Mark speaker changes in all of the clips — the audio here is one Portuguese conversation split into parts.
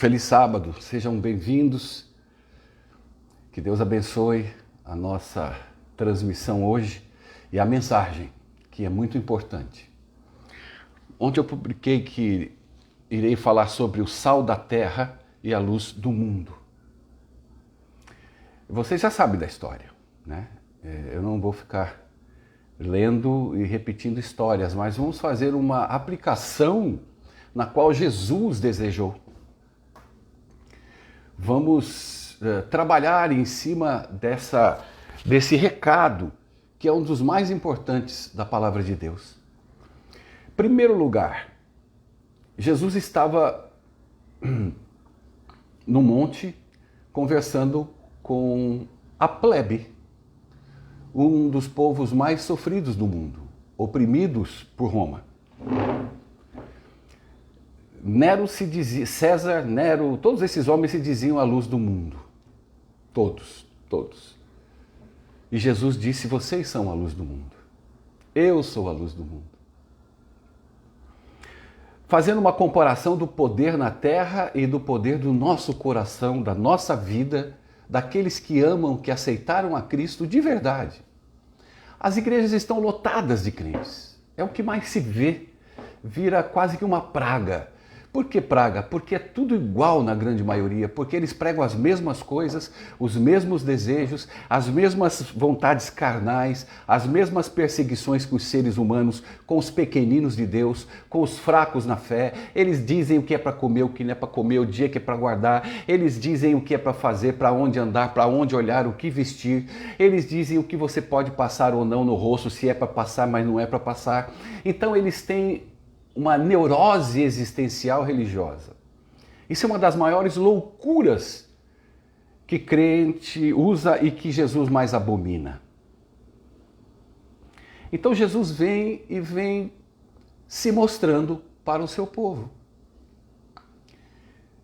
Speaker 1: Feliz sábado, sejam bem-vindos. Que Deus abençoe a nossa transmissão hoje e a mensagem, que é muito importante. Ontem eu publiquei que irei falar sobre o sal da terra e a luz do mundo. Vocês já sabem da história, né? Eu não vou ficar lendo e repetindo histórias, mas vamos fazer uma aplicação na qual Jesus desejou. Vamos trabalhar em cima desse recado, que é um dos mais importantes da palavra de Deus. Em primeiro lugar, Jesus estava no monte conversando com a plebe, um dos povos mais sofridos do mundo, oprimidos por Roma. Nero se dizia, César, Nero, todos esses homens se diziam a luz do mundo. Todos. E Jesus disse, vocês são a luz do mundo. Eu sou a luz do mundo. Fazendo uma comparação do poder na terra e do poder do nosso coração, da nossa vida, daqueles que amam, que aceitaram a Cristo de verdade. As igrejas estão lotadas de crentes. É o que mais se vê. Vira quase que uma praga. Por que praga? Porque é tudo igual na grande maioria, porque eles pregam as mesmas coisas, os mesmos desejos, as mesmas vontades carnais, as mesmas perseguições com os seres humanos, com os pequeninos de Deus, com os fracos na fé. Eles dizem o que é para comer, o que não é para comer, o dia que é para guardar. Eles dizem o que é para fazer, para onde andar, para onde olhar, o que vestir. Eles dizem o que você pode passar ou não no rosto, se é para passar, mas não é para passar. Então eles têm uma neurose existencial religiosa. Isso é uma das maiores loucuras que crente usa e que Jesus mais abomina. Então Jesus vem se mostrando para o seu povo.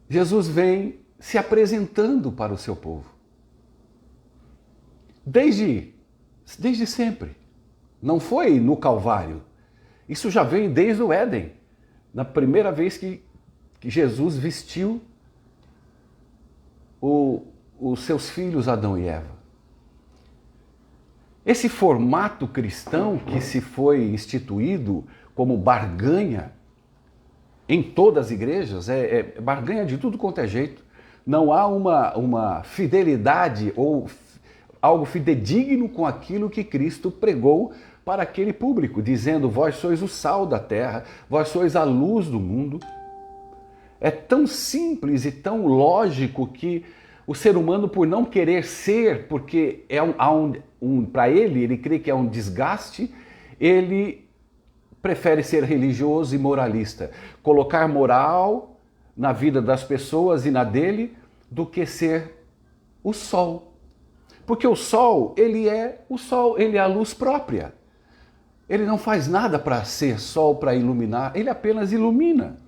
Speaker 1: Jesus vem se apresentando para o seu povo. Desde sempre. Não foi no Calvário. Isso já vem desde o Éden, na primeira vez que Jesus vestiu os seus filhos Adão e Eva. Esse formato cristão que se foi instituído como barganha em todas as igrejas, é barganha de tudo quanto é jeito. Não há uma fidelidade ou algo fidedigno com aquilo que Cristo pregou para aquele público, dizendo, vós sois o sal da terra, vós sois a luz do mundo. É tão simples e tão lógico que o ser humano, por não querer ser, porque para ele crê que é um desgaste, ele prefere ser religioso e moralista, colocar moral na vida das pessoas e na dele, do que ser o sol. Porque o sol, ele é a luz própria. Ele não faz nada para ser sol, para iluminar, ele apenas ilumina.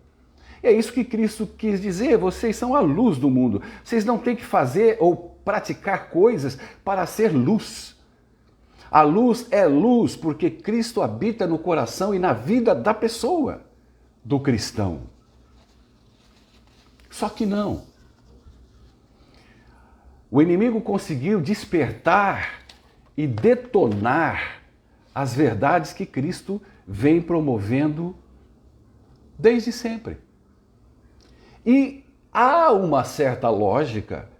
Speaker 1: E é isso que Cristo quis dizer, vocês são a luz do mundo. Vocês não têm que fazer ou praticar coisas para ser luz. A luz é luz porque Cristo habita no coração e na vida da pessoa, do cristão. Só que não. O inimigo conseguiu despertar e detonar as verdades que Cristo vem promovendo desde sempre. E há uma certa lógica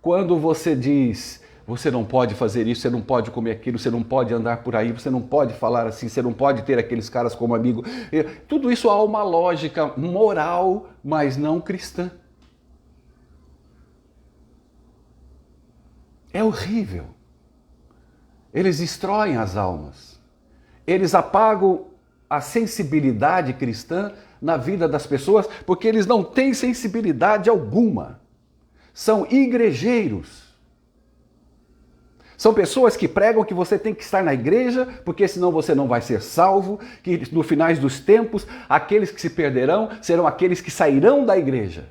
Speaker 1: quando você diz, você não pode fazer isso, você não pode comer aquilo, você não pode andar por aí, você não pode falar assim, você não pode ter aqueles caras como amigo. Tudo isso há uma lógica moral, mas não cristã. É horrível. Eles destroem as almas. Eles apagam a sensibilidade cristã na vida das pessoas porque eles não têm sensibilidade alguma. São igrejeiros. São pessoas que pregam que você tem que estar na igreja porque senão você não vai ser salvo, que no final dos tempos aqueles que se perderão serão aqueles que sairão da igreja.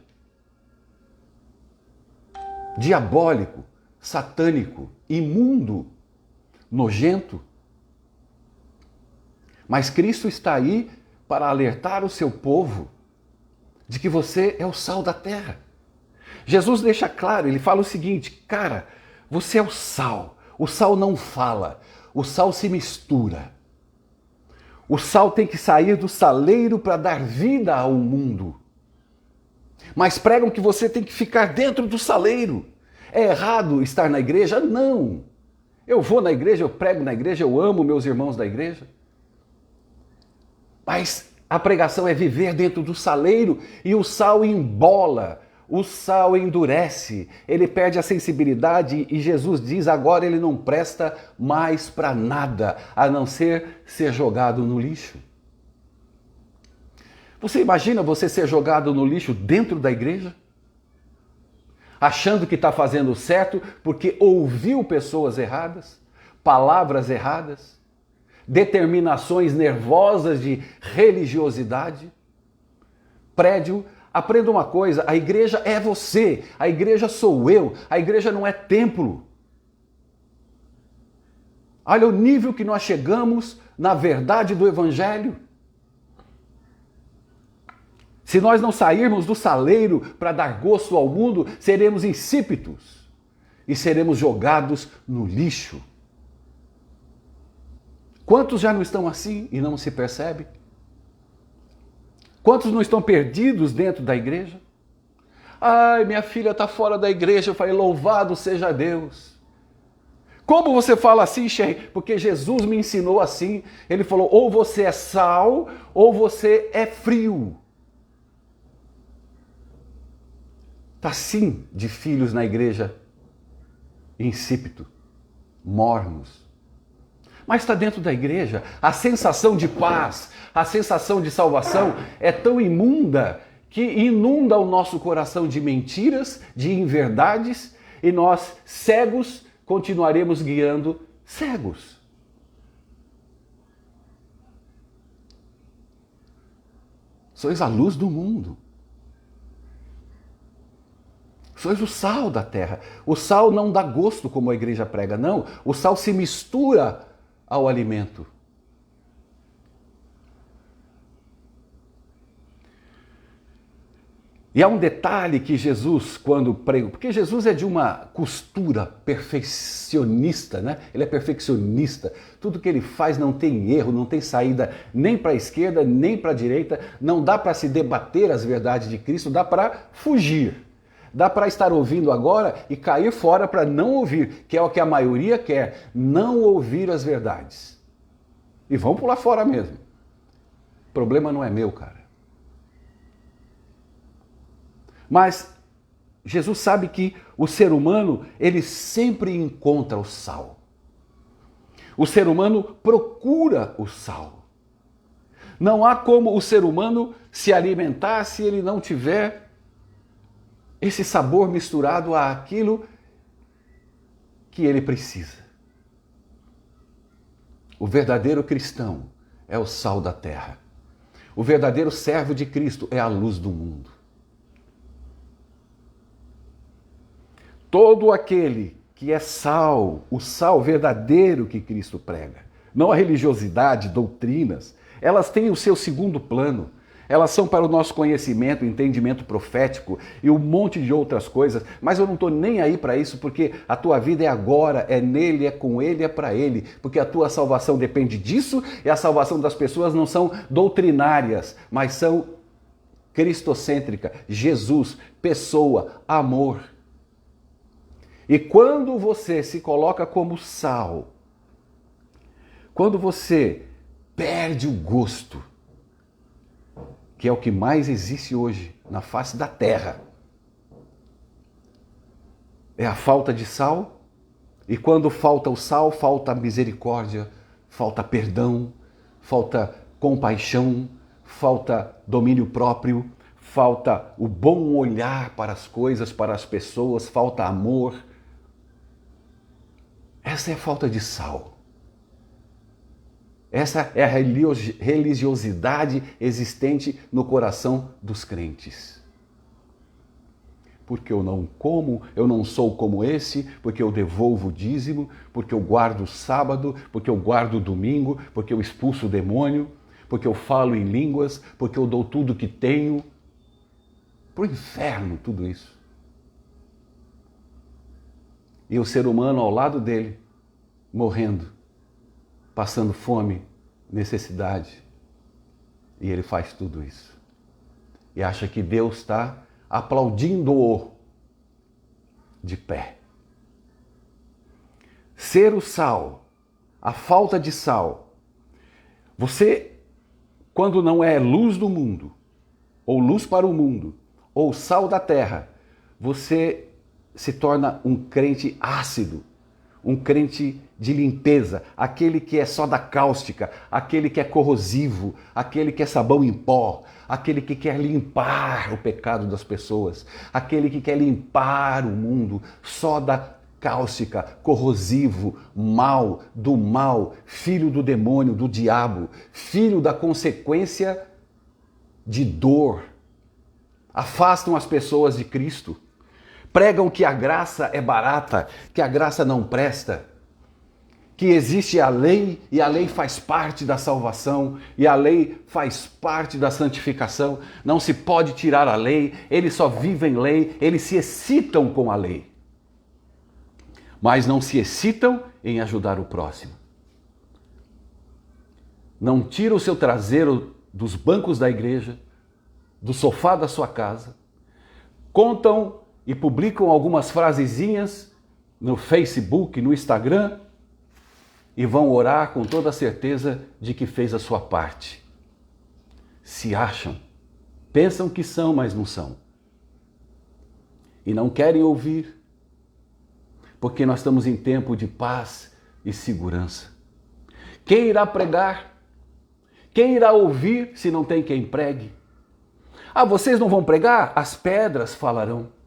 Speaker 1: Diabólico, satânico, imundo, nojento. Mas Cristo está aí para alertar o seu povo de que você é o sal da terra. Jesus deixa claro, ele fala o seguinte: cara, você é o sal. O sal não fala, o sal se mistura. O sal tem que sair do saleiro para dar vida ao mundo. Mas pregam que você tem que ficar dentro do saleiro. É errado estar na igreja? Não. Eu vou na igreja, eu prego na igreja, eu amo meus irmãos da igreja. Mas a pregação é viver dentro do saleiro e o sal embola, o sal endurece, ele perde a sensibilidade e Jesus diz agora ele não presta mais para nada, a não ser jogado no lixo. Você imagina você ser jogado no lixo dentro da igreja? Achando que está fazendo certo porque ouviu pessoas erradas, palavras erradas, determinações nervosas de religiosidade? Prédio, aprenda uma coisa, a igreja é você, a igreja sou eu, a igreja não é templo. Olha o nível que nós chegamos na verdade do evangelho. Se nós não sairmos do saleiro para dar gosto ao mundo, seremos insípidos e seremos jogados no lixo. Quantos já não estão assim e não se percebem? Quantos não estão perdidos dentro da igreja? Ai, minha filha está fora da igreja. Eu falei, louvado seja Deus. Como você fala assim, Sheikh? Porque Jesus me ensinou assim. Ele falou, ou você é sal, ou você é frio. Está sim de filhos na igreja insípido, mornos. Mas está dentro da igreja, a sensação de paz, a sensação de salvação é tão imunda que inunda o nosso coração de mentiras, de inverdades, e nós, cegos, continuaremos guiando cegos. Sois a luz do mundo. Sois o sal da terra. O sal não dá gosto como a igreja prega, não. O sal se mistura ao alimento. E há um detalhe que Jesus, quando prega, porque Jesus é de uma costura perfeccionista, né? Ele é perfeccionista. Tudo que ele faz não tem erro, não tem saída nem para a esquerda, nem para a direita. Não dá para se debater as verdades de Cristo, dá para fugir. Dá para estar ouvindo agora e cair fora para não ouvir, que é o que a maioria quer, não ouvir as verdades. E vão pular fora mesmo. O problema não é meu, cara. Mas Jesus sabe que o ser humano, ele sempre encontra o sal. O ser humano procura o sal. Não há como o ser humano se alimentar se ele não tiver esse sabor misturado àquilo que ele precisa. O verdadeiro cristão é o sal da terra. O verdadeiro servo de Cristo é a luz do mundo. Todo aquele que é sal, o sal verdadeiro que Cristo prega, não a religiosidade, doutrinas, elas têm o seu segundo plano. Elas são para o nosso conhecimento, entendimento profético e um monte de outras coisas, mas eu não estou nem aí para isso, porque a tua vida é agora, é nele, é com ele, é para ele, porque a tua salvação depende disso e a salvação das pessoas não são doutrinárias, mas são cristocêntrica, Jesus, pessoa, amor. E quando você se coloca como sal, quando você perde o gosto, que é o que mais existe hoje na face da terra, é a falta de sal, e quando falta o sal, falta misericórdia, falta perdão, falta compaixão, falta domínio próprio, falta o bom olhar para as coisas, para as pessoas, falta amor. Essa é a falta de sal. Essa é a religiosidade existente no coração dos crentes. Porque eu não como, eu não sou como esse, porque eu devolvo o dízimo, porque eu guardo o sábado, porque eu guardo o domingo, porque eu expulso o demônio, porque eu falo em línguas, porque eu dou tudo que tenho. Para o inferno tudo isso. e o ser humano ao lado dele, morrendo, passando fome, necessidade. E ele faz tudo isso. E acha que Deus está aplaudindo-o de pé. Ser o sal, a falta de sal. Você, quando não é luz do mundo, ou luz para o mundo, ou sal da terra, você se torna um crente ácido, um crente de limpeza, aquele que é só da cáustica, aquele que é corrosivo, aquele que é sabão em pó, aquele que quer limpar o pecado das pessoas, aquele que quer limpar o mundo só da cáustica, corrosivo, mal, do mal, filho do demônio, do diabo, filho da consequência de dor. Afastam as pessoas de Cristo. Pregam que a graça é barata, que a graça não presta, que existe a lei e a lei faz parte da salvação e a lei faz parte da santificação. Não se pode tirar a lei, eles só vivem lei, eles se excitam com a lei, mas não se excitam em ajudar o próximo. Não tira o seu traseiro dos bancos da igreja, do sofá da sua casa, contam e publicam algumas frasezinhas no Facebook, no Instagram, e vão orar com toda a certeza de que fez a sua parte. Se acham, pensam que são, mas não são. E não querem ouvir, porque nós estamos em tempo de paz e segurança. Quem irá pregar? Quem irá ouvir se não tem quem pregue? Ah, vocês não vão pregar? As pedras falarão.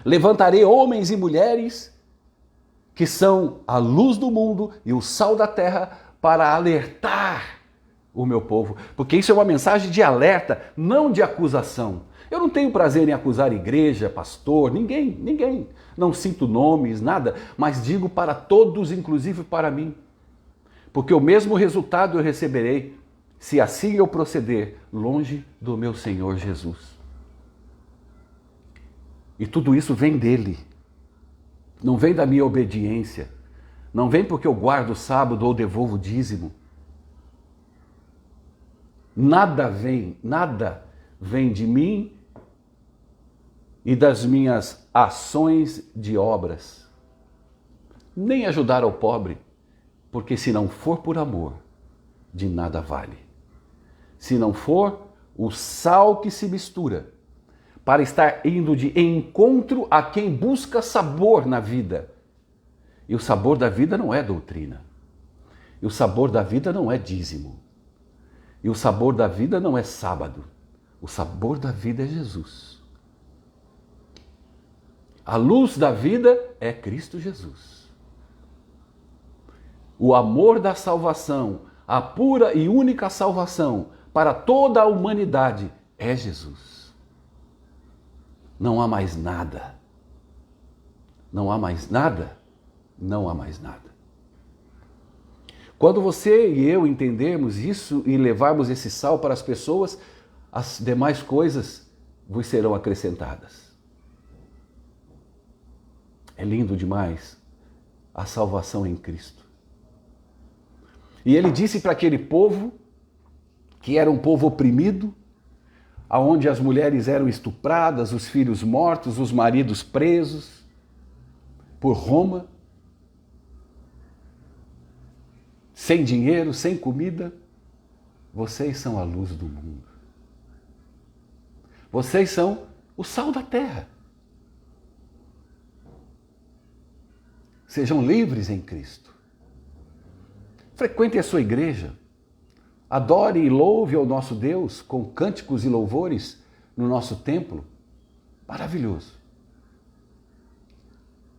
Speaker 1: Levantarei homens e mulheres que são a luz do mundo e o sal da terra para alertar o meu povo. Porque isso é uma mensagem de alerta, não de acusação. Eu não tenho prazer em acusar igreja, pastor, ninguém. Não sinto nomes, nada, mas digo para todos, inclusive para mim. Porque o mesmo resultado eu receberei se assim eu proceder longe do meu Senhor Jesus. E tudo isso vem dele. Não vem da minha obediência. Não vem porque eu guardo o sábado ou devolvo o dízimo. Nada vem de mim e das minhas ações de obras. Nem ajudar ao pobre, porque se não for por amor, de nada vale. Se não for o sal que se mistura, para estar indo de encontro a quem busca sabor na vida. E o sabor da vida não é doutrina. E o sabor da vida não é dízimo. E o sabor da vida não é sábado. O sabor da vida é Jesus. A luz da vida é Cristo Jesus. O amor da salvação, a pura e única salvação para toda a humanidade é Jesus. Não há mais nada. Não há mais nada. Não há mais nada. Quando você e eu entendermos isso e levarmos esse sal para as pessoas, as demais coisas vos serão acrescentadas. É lindo demais a salvação em Cristo. E ele disse para aquele povo, que era um povo oprimido, aonde as mulheres eram estupradas, os filhos mortos, os maridos presos por Roma, sem dinheiro, sem comida. Vocês são a luz do mundo. Vocês são o sal da terra. Sejam livres em Cristo. Frequente a sua igreja. Adore e louve ao nosso Deus com cânticos e louvores no nosso templo. Maravilhoso.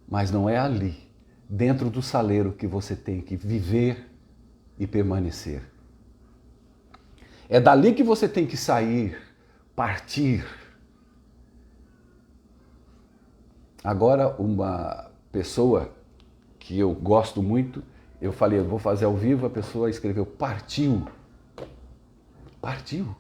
Speaker 1: Mas não é ali, dentro do saleiro, que você tem que viver e permanecer. É dali que você tem que sair, partir. Agora, uma pessoa que eu gosto muito, eu falei, eu vou fazer ao vivo, a pessoa escreveu, partiu. Partiu.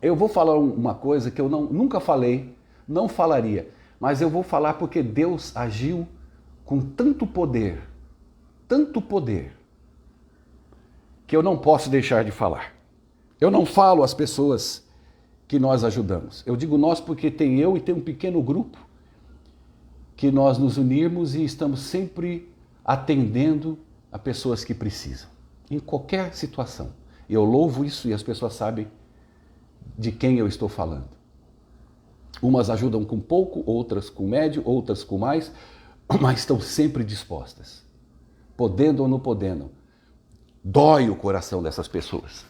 Speaker 1: Eu vou falar uma coisa que eu nunca falei, não falaria. Mas eu vou falar porque Deus agiu com tanto poder, que eu não posso deixar de falar. Eu não falo às pessoas que nós ajudamos. Eu digo nós porque tem eu e tem um pequeno grupo que nós nos unirmos e estamos sempre atendendo a pessoas que precisam, em qualquer situação. Eu louvo isso e as pessoas sabem de quem eu estou falando. Umas ajudam com pouco, outras com médio, outras com mais, mas estão sempre dispostas, podendo ou não podendo. Dói o coração dessas pessoas.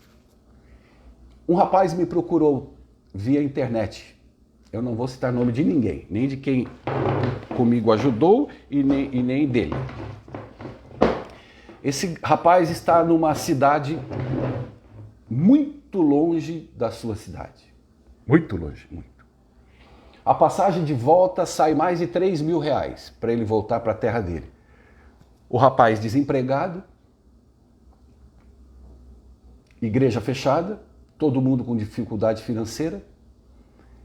Speaker 1: Um rapaz me procurou via internet. Eu não vou citar nome de ninguém, nem de quem comigo ajudou e nem dele. Esse rapaz está numa cidade muito longe da sua cidade. Muito longe, muito. A passagem de volta sai mais de R$3.000 para ele voltar para a terra dele. O rapaz desempregado, igreja fechada, todo mundo com dificuldade financeira.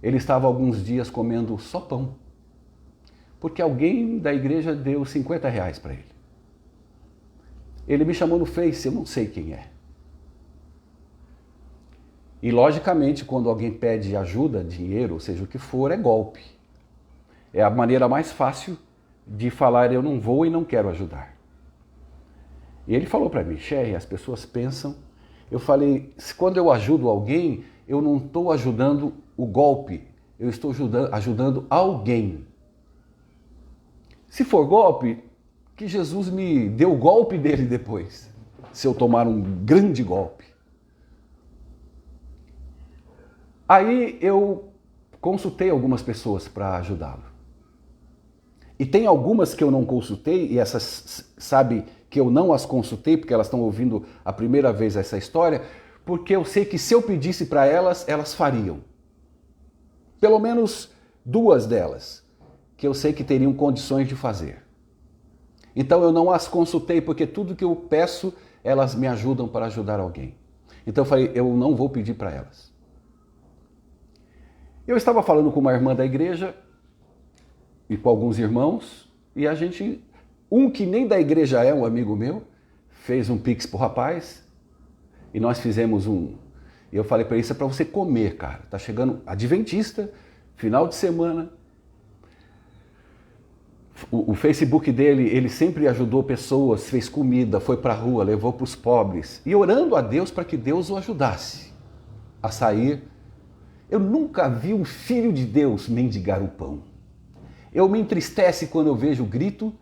Speaker 1: Ele estava alguns dias comendo só pão, porque alguém da igreja deu R$50 para ele. Ele me chamou no Face, eu não sei quem é. E logicamente, quando alguém pede ajuda, dinheiro, ou seja o que for, é golpe. É a maneira mais fácil de falar eu não vou e não quero ajudar. E ele falou para mim, Sherry, as pessoas pensam... Eu falei, quando eu ajudo alguém, eu não estou ajudando o golpe, eu estou ajudando alguém. Se for golpe, que Jesus me dê o golpe dele depois, se eu tomar um grande golpe. Aí eu consultei algumas pessoas para ajudá-lo. E tem algumas que eu não consultei, e essas sabe que eu não as consultei, porque elas estão ouvindo a primeira vez essa história, porque eu sei que se eu pedisse para elas, elas fariam. Pelo menos 2 delas, que eu sei que teriam condições de fazer. Então eu não as consultei, porque tudo que eu peço, elas me ajudam para ajudar alguém. Então eu falei, eu não vou pedir para elas. Eu estava falando com uma irmã da igreja, e com alguns irmãos, e a gente, um que nem da igreja é um amigo meu, fez um pix pro rapaz, e nós fizemos e eu falei para ele, isso é para você comer, cara, tá chegando adventista, final de semana, o Facebook dele, ele sempre ajudou pessoas, fez comida, foi pra rua, levou para os pobres, e orando a Deus para que Deus o ajudasse a sair. Eu nunca vi um filho de Deus mendigar o pão. Eu me entristece quando eu vejo grito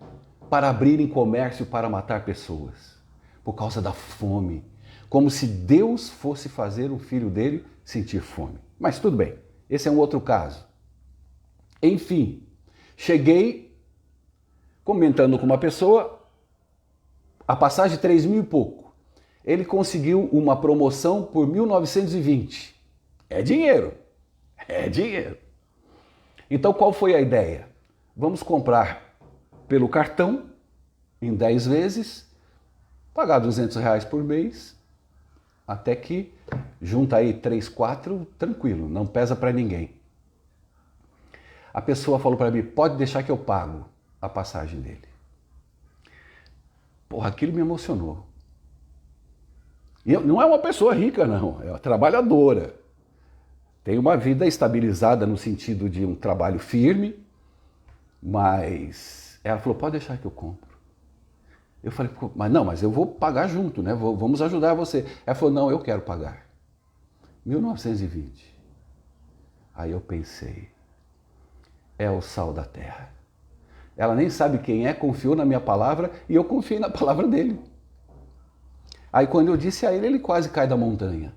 Speaker 1: para abrirem comércio para matar pessoas, por causa da fome, como se Deus fosse fazer o filho dele sentir fome. Mas tudo bem, esse é um outro caso. Enfim, cheguei comentando com uma pessoa, a passagem de 3.000 e pouco. Ele conseguiu uma promoção por 1.920. É dinheiro, é dinheiro. Então qual foi a ideia? Vamos comprar pelo cartão, em 10 vezes, pagar R$200 por mês, até que junta aí 3, 4, tranquilo, não pesa para ninguém. A pessoa falou para mim, pode deixar que eu pago a passagem dele. Porra, aquilo me emocionou. E não é uma pessoa rica, não, é uma trabalhadora. Tem uma vida estabilizada no sentido de um trabalho firme, mas ela falou, pode deixar que eu compro. Eu falei, mas eu vou pagar junto, né? Vamos ajudar você. Ela falou, não, eu quero pagar. 1.920. Aí eu pensei, é o sal da terra. Ela nem sabe quem é, confiou na minha palavra e eu confiei na palavra dele. Aí quando eu disse a ele, ele quase cai da montanha.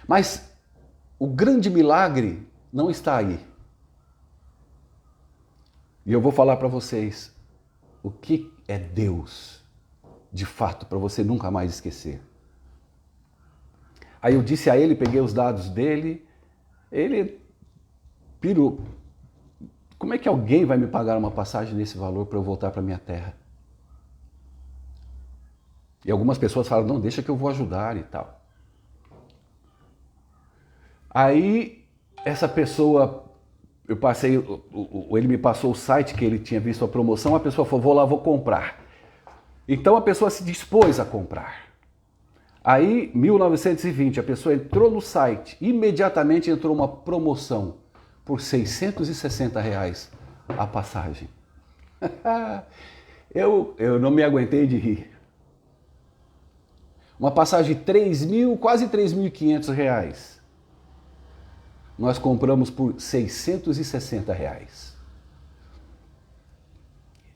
Speaker 1: Mas o grande milagre não está aí. E eu vou falar para vocês o que é Deus, de fato, para você nunca mais esquecer. Aí eu disse a ele, peguei os dados dele, ele pirou. Como é que alguém vai me pagar uma passagem nesse valor para eu voltar para minha terra? E algumas pessoas falam, não, deixa que eu vou ajudar e tal. Aí essa pessoa eu passei, ele me passou o site que ele tinha visto a promoção, a pessoa falou, vou lá, vou comprar. Então a pessoa se dispôs a comprar. Aí, 1920, a pessoa entrou no site, imediatamente entrou uma promoção por R$ 660 a passagem. eu não me aguentei de rir. Uma passagem de quase R$ 3.500. Nós compramos por R$ 660.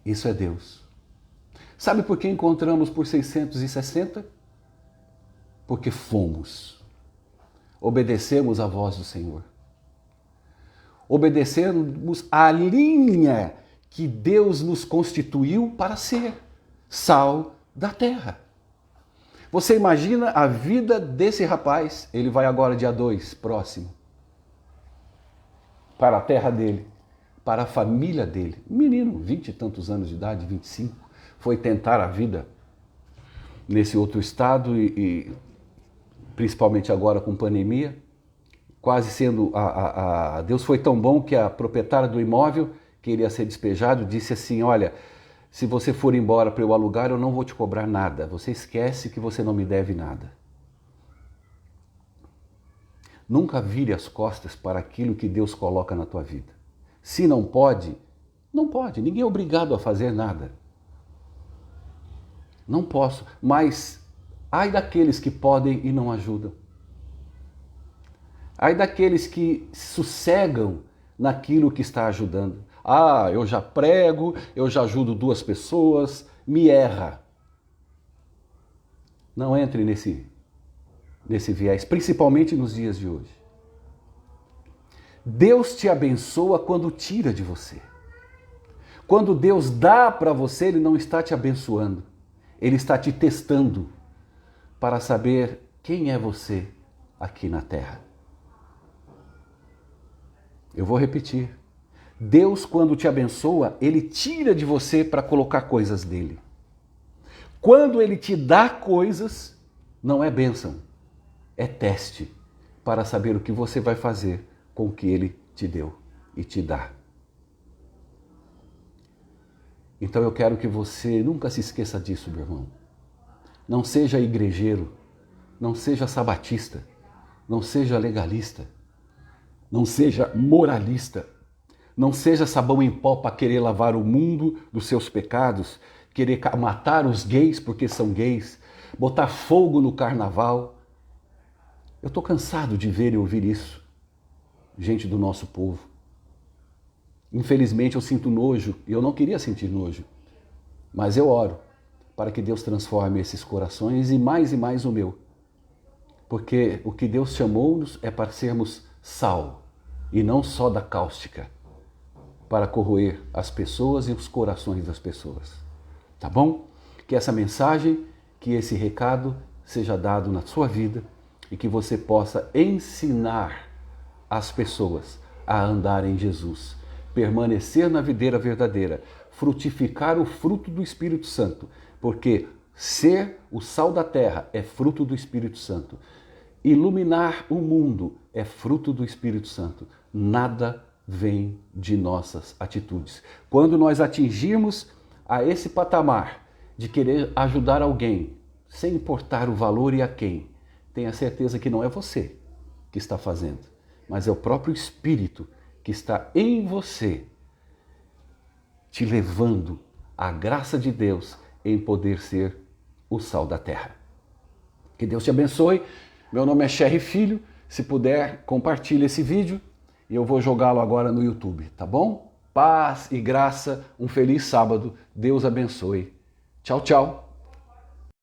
Speaker 1: Isso é Deus. Sabe por que encontramos por 660? Porque obedecemos à voz do Senhor. Obedecemos à linha que Deus nos constituiu para ser sal da terra. Você imagina a vida desse rapaz, ele vai agora dia 2, próximo, para a terra dele, para a família dele. Um menino, 20 e tantos anos de idade, 25, foi tentar a vida nesse outro estado e principalmente agora com pandemia, quase sendo... Deus foi tão bom que a proprietária do imóvel, que iria ser despejado, disse assim, olha, se você for embora para eu alugar, eu não vou te cobrar nada. Você esquece que você não me deve nada. Nunca vire as costas para aquilo que Deus coloca na tua vida. Se não pode, não pode. Ninguém é obrigado a fazer nada. Não posso. Mas ai daqueles que podem e não ajudam. Ai daqueles que sossegam naquilo que está ajudando. Ah, eu já prego, eu já ajudo 2 pessoas, me erra. Não entre nesse viés, principalmente nos dias de hoje. Deus te abençoa quando tira de você. Quando Deus dá para você, Ele não está te abençoando. Ele está te testando para saber quem é você aqui na terra. Eu vou repetir. Deus, quando te abençoa, Ele tira de você para colocar coisas dele. Quando Ele te dá coisas, não é bênção, é teste para saber o que você vai fazer com o que Ele te deu e te dá. Então eu quero que você nunca se esqueça disso, meu irmão. Não seja igrejeiro, não seja sabatista, não seja legalista, não seja moralista, não seja sabão em pó para querer lavar o mundo dos seus pecados, querer matar os gays porque são gays, botar fogo no carnaval. Eu estou cansado de ver e ouvir isso, gente do nosso povo. Infelizmente eu sinto nojo, e eu não queria sentir nojo, mas eu oro para que Deus transforme esses corações e mais o meu. Porque o que Deus chamou-nos é para sermos sal, e não só da cáustica, para corroer as pessoas e os corações das pessoas. Tá bom? Que essa mensagem, que esse recado seja dado na sua vida e que você possa ensinar as pessoas a andar em Jesus, permanecer na videira verdadeira, frutificar o fruto do Espírito Santo, porque ser o sal da terra é fruto do Espírito Santo. Iluminar o mundo é fruto do Espírito Santo. Nada vem de nossas atitudes. Quando nós atingirmos a esse patamar de querer ajudar alguém, sem importar o valor e a quem, tenha certeza que não é você que está fazendo, mas é o próprio Espírito que está em você, te levando à graça de Deus em poder ser o sal da terra. Que Deus te abençoe. Meu nome é Sherry Filho. Se puder, compartilhe esse vídeo e eu vou jogá-lo agora no YouTube, tá bom? Paz e graça, um feliz sábado. Deus abençoe. Tchau, tchau.